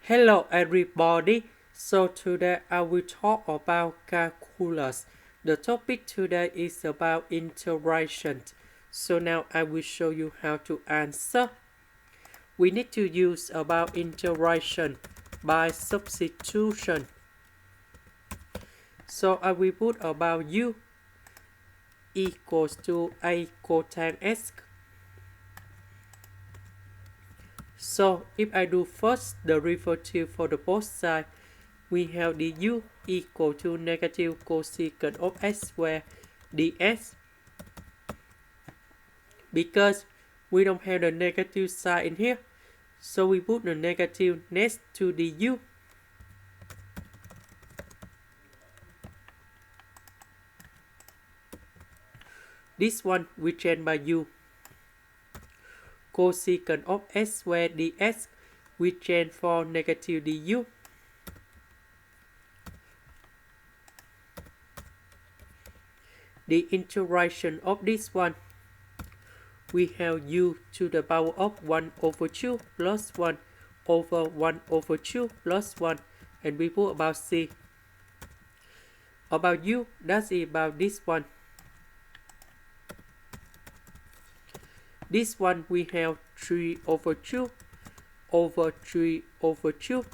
Hello everybody, so today I will talk about calculus. The topic today is about integration. So now I will show you how to answer. We need to use about integration by substitution. So I will put about u equals to 8 x. So if I do first the derivative for the both sides, we have du equal to negative cosecant of x squared dx. Because we don't have the negative sign in here, so we put the negative next to du. This one we change by u. Cosecant of x squared dx we change for negative du. The integration of this one, we have u to the power of 1 over 2 plus 1 over 1 over 2 plus 1, and we put about c. About u, that's about this one. This one we have 3 over 2 over 3 over 2,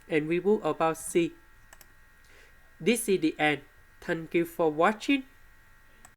and we put about c. This is the end. Thank you for watching.